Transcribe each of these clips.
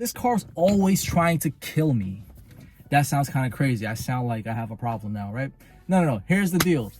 This car's always trying to kill me. That sounds kind of crazy. I sound like I have a problem now, right? No. Here's the deal.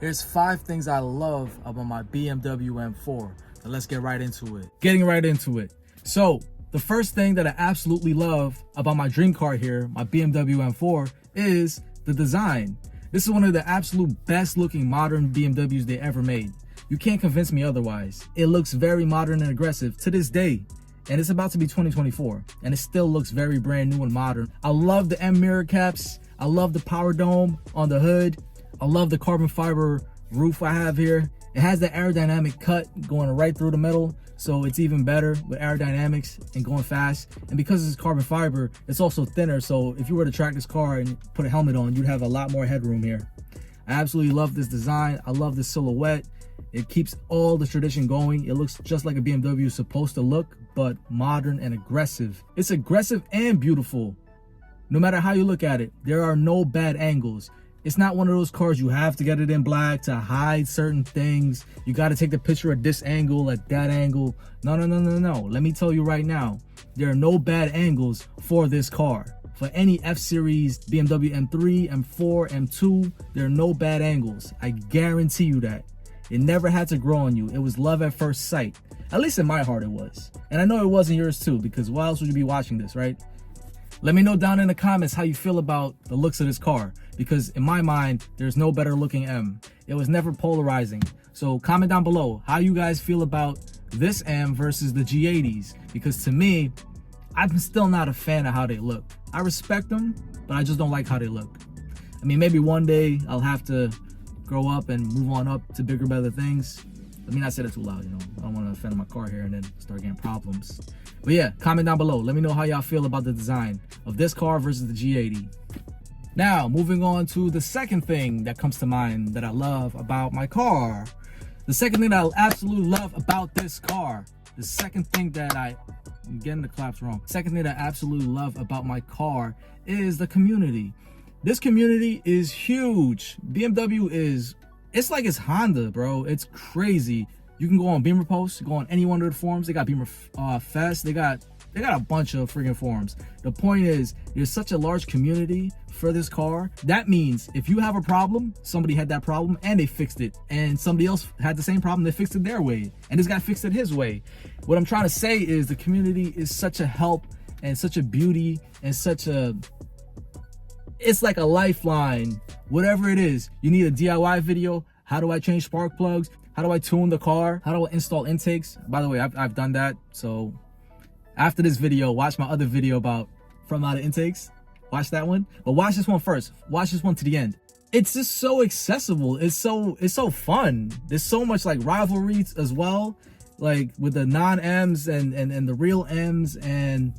There's 5 things I love about my BMW M4. So let's get right into it. Getting right into it. So the first thing that I absolutely love about my dream car here, my BMW M4, is the design. This is one of the absolute best looking modern BMWs they ever made. You can't convince me otherwise. It looks very modern and aggressive to this day. And it's about to be 2024, and it still looks very brand new and modern. I love the M mirror caps. I love the power dome on the hood. I love the carbon fiber roof I have here. It has the aerodynamic cut going right through the middle, so it's even better with aerodynamics and going fast. And because it's carbon fiber, it's also thinner, so if you were to track this car and put a helmet on, you'd have a lot more headroom here. I absolutely love this design. I love the silhouette. It keeps all the tradition going. It looks just like a BMW is supposed to look, but modern and aggressive. It's aggressive and beautiful. No matter how you look at it, there are no bad angles. It's not one of those cars you have to get it in black to hide certain things. You got to take the picture at this angle, at that angle. No. Let me tell you right now, there are no bad angles for this car. For any F-Series, BMW M3, M4, M2, there are no bad angles. I guarantee you that. It never had to grow on you. It was love at first sight. At least in my heart it was. And I know it was in yours too, because why else would you be watching this, right? Let me know down in the comments how you feel about the looks of this car, because in my mind, there's no better looking M. It was never polarizing. So comment down below how you guys feel about this M versus the G80s, because to me, I'm still not a fan of how they look. I respect them, but I just don't like how they look. I mean, maybe one day I'll have to grow up and move on up to bigger, better things. Let me not say that too loud, you know. I don't want to offend my car here and then start getting problems. But yeah, comment down below. Let me know how y'all feel about the design of this car versus the G80. Now, moving on to the second thing that comes to mind that I love about my car. The second thing that I absolutely love about this car. The second thing that I'm getting the claps wrong. Second thing that I absolutely love about my car is the community. This community is huge. BMW it's like it's Honda, bro. It's crazy. You can go on Beamer Post, go on any one of the forums. They got Beamer Fest. They got a bunch of freaking forums. The point is, there's such a large community for this car. That means if you have a problem, somebody had that problem and they fixed it. And somebody else had the same problem, they fixed it their way. And this guy fixed it his way. What I'm trying to say is the community is such a help and such a beauty and it's like a lifeline. Whatever it is, you need a DIY video. How do I change spark plugs? How do I tune the car? How do I install intakes? By the way, I've done that. So after this video, watch my other video about from out of intakes. Watch that one. But watch this one first. Watch this one to the end. It's just so accessible. It's so fun. There's so much like rivalries as well, like with the non-M's and the real M's, and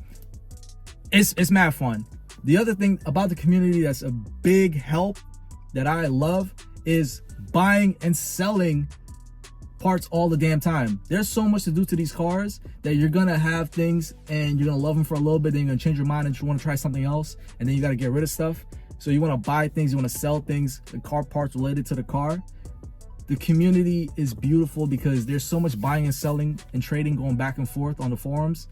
it's mad fun. The other thing about the community that's a big help that I love is buying and selling parts all the damn time. There's so much to do to these cars that you're gonna have things and you're gonna love them for a little bit, then you're gonna change your mind and you want to try something else, and then you got to get rid of stuff. So you want to buy things, you want to sell things, the car parts related to the car. The community is beautiful because there's so much buying and selling and trading going back and forth on the forums.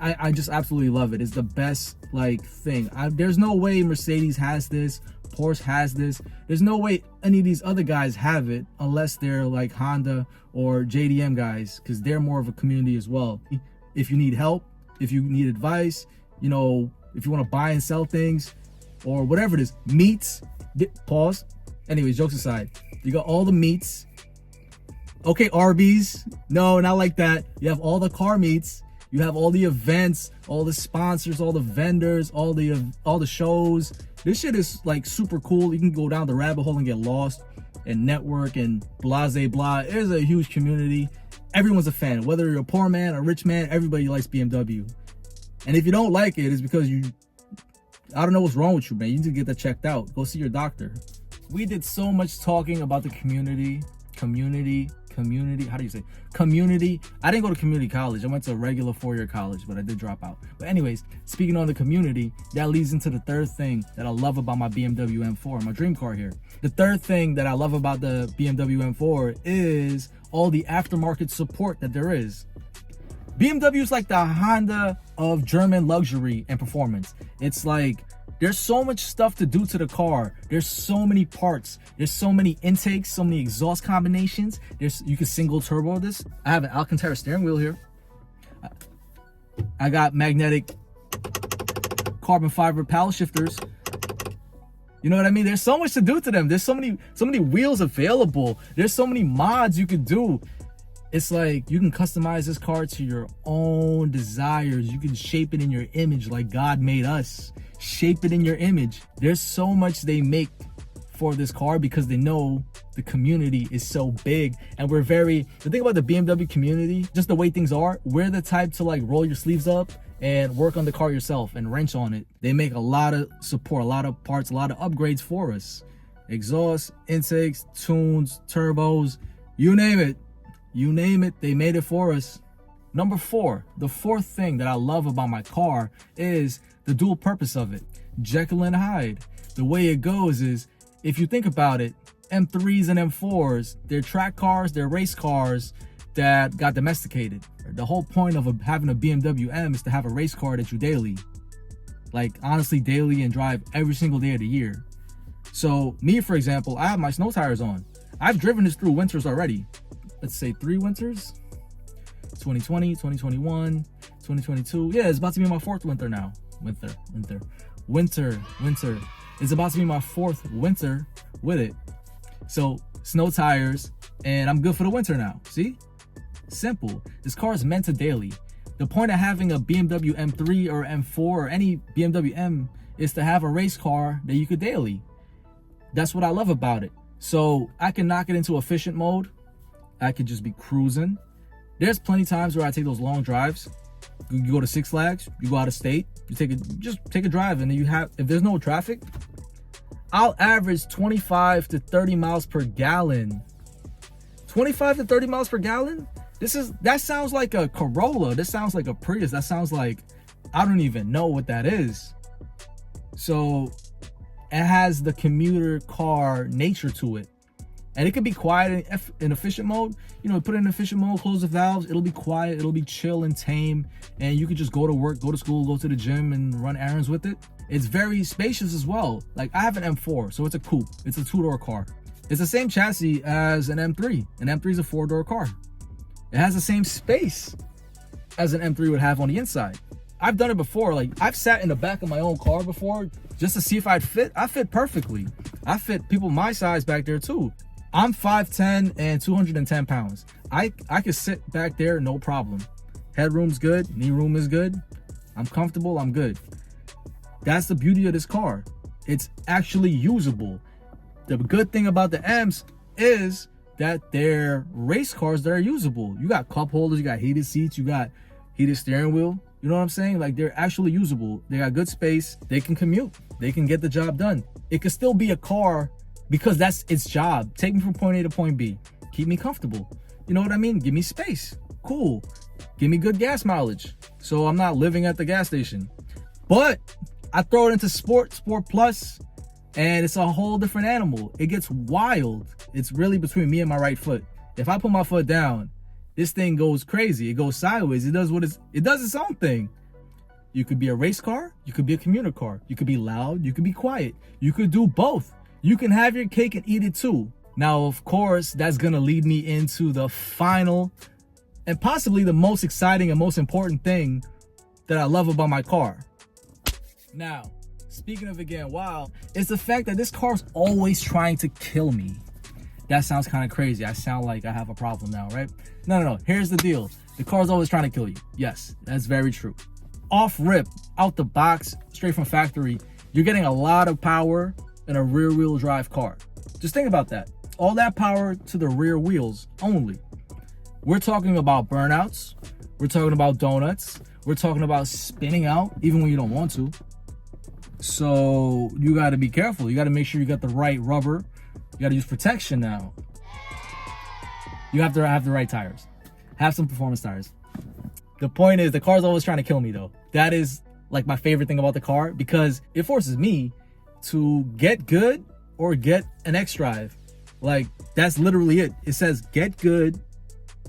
I just absolutely love it. It's the best like thing. There's no way Mercedes has this, Porsche has this. There's no way any of these other guys have it unless they're like Honda or JDM guys, because they're more of a community as well. If you need help, if you need advice, you know, if you want to buy and sell things or whatever it is, meats, pause. Anyways, jokes aside, you got all the meats. Okay, Arby's. No, not like that. You have all the car meets. You have all the events, all the sponsors, all the vendors, all the shows. This shit is like super cool. You can go down the rabbit hole and get lost and network and blah, blah. There's a huge community. Everyone's a fan. Whether you're a poor man or rich man, everybody likes BMW. And if you don't like it, it's because I don't know what's wrong with you, man. You need to get that checked out. Go see your doctor. We did so much talking about the community. How do you say community? I didn't go to community college. I went to a regular 4-year college, but I did drop out. But anyways, speaking on the community, that leads into the third thing that I love about my BMW M4, my dream car here. The third thing that I love about the BMW M4 is all the aftermarket support that there is. BMW is like the Honda of German luxury and performance. It's like there's so much stuff to do to the car. There's so many parts. There's so many intakes, so many exhaust combinations. You can single turbo this. I have an Alcantara steering wheel here. I got magnetic carbon fiber paddle shifters. You know what I mean? There's so much to do to them. There's so many wheels available. There's so many mods you could do. It's like you can customize this car to your own desires. You can shape it in your image like God made us. Shape it in your image. There's so much they make for this car because they know the community is so big. And the thing about the BMW community, just the way things are, we're the type to like roll your sleeves up and work on the car yourself and wrench on it. They make a lot of support, a lot of parts, a lot of upgrades for us. Exhaust, intakes, tunes, turbos, you name it. You name it, they made it for us. Number 4, the fourth thing that I love about my car is the dual purpose of it. Jekyll and Hyde. The way it goes is, if you think about it, M3s and M4s, they're track cars, they're race cars that got domesticated. The whole point of having a BMW M is to have a race car that you daily. Like, honestly, daily and drive every single day of the year. So, me, for example, I have my snow tires on. I've driven this through winters already. Let's say 3 winters. 2020, 2021, 2022. Yeah, it's about to be my 4th winter now. Winter. It's about to be my 4th winter with it. So, snow tires, and I'm good for the winter now. See? Simple. This car is meant to daily. The point of having a BMW M3 or M4 or any BMW M is to have a race car that you could daily. That's what I love about it. So, I can knock it into efficient mode. I could just be cruising. There's plenty of times where I take those long drives. You go to Six Flags, you go out of state, just take a drive, and then if there's no traffic, I'll average 25 to 30 miles per gallon. 25 to 30 miles per gallon? That sounds like a Corolla. This sounds like a Prius. That sounds like, I don't even know what that is. So it has the commuter car nature to it. And it can be quiet in efficient mode. You know, put it in efficient mode, close the valves. It'll be quiet. It'll be chill and tame. And you can just go to work, go to school, go to the gym, and run errands with it. It's very spacious as well. Like, I have an M4, so it's a coupe. It's a 2-door car. It's the same chassis as an M3. An M3 is a 4-door car. It has the same space as an M3 would have on the inside. I've done it before. Like, I've sat in the back of my own car before just to see if I'd fit. I fit perfectly. I fit people my size back there too. I'm 5'10" and 210 pounds. I could sit back there, no problem. Headroom's good, knee room is good. I'm comfortable, I'm good. That's the beauty of this car. It's actually usable. The good thing about the M's is that they're race cars that are usable. You got cup holders, you got heated seats, you got heated steering wheel. You know what I'm saying? Like, they're actually usable. They got good space. They can commute. They can get the job done. It could still be a car because that's its job. Take me from point A to point B. Keep me comfortable. You know what I mean? Give me space. Cool. Give me good gas mileage, so I'm not living at the gas station. But I throw it into Sport Plus, and it's a whole different animal. It gets wild. It's really between me and my right foot. If I put my foot down, this thing goes crazy. It goes sideways. It does its own thing. You could be a race car. You could be a commuter car. You could be loud. You could be quiet. You could do both. You can have your cake and eat it too. Now, of course, that's gonna lead me into the final and possibly the most exciting and most important thing that I love about my car. Now, speaking of it getting wild, it's the fact that this car's always trying to kill me. That sounds kind of crazy. I sound like I have a problem now, right? No. Here's the deal. The car's always trying to kill you. Yes, that's very true. Off rip, out the box, straight from factory, you're getting a lot of power in a rear wheel drive car. Just think about that. All that power to the rear wheels only. We're talking about burnouts. We're talking about donuts. We're talking about spinning out even when you don't want to. So you got to be careful. You got to make sure you got the right rubber. You got to use protection now. You have to have the right tires. Have some performance tires. The point is, the car's always trying to kill me though. That is like my favorite thing about the car, because it forces me to get good or get an X-Drive. Like, that's literally it. It says get good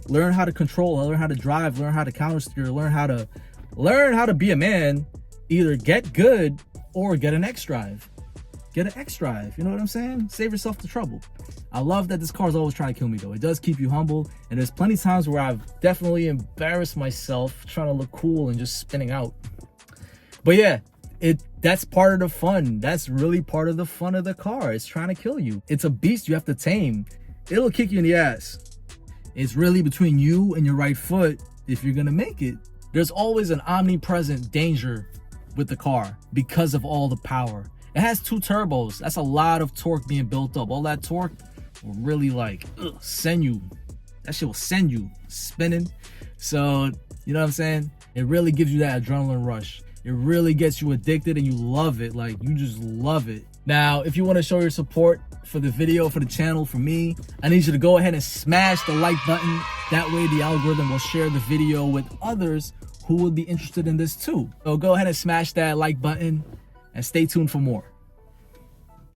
Learn how to control, learn how to drive, learn how to counter steer, learn how to be a man. Either get good or get an X drive. Get an X drive. You know what I'm saying? Save yourself the trouble. I love that this car is always trying to kill me though. It does keep you humble. And there's plenty of times where I've definitely embarrassed myself trying to look cool and just spinning out. But yeah, that's part of the fun. That's really part of the fun of the car. It's trying to kill you. It's a beast you have to tame. It'll kick you in the ass. It's really between you and your right foot if you're gonna make it. There's always an omnipresent danger with the car because of all the power. It has 2 turbos. That's a lot of torque being built up. All that torque will really send you. That shit will send you spinning. So, you know what I'm saying? It really gives you that adrenaline rush. It really gets you addicted and you love it. Like, you just love it. Now, if you want to show your support for the video, for the channel, for me, I need you to go ahead and smash the like button. That way the algorithm will share the video with others who would be interested in this too. So go ahead and smash that like button and stay tuned for more.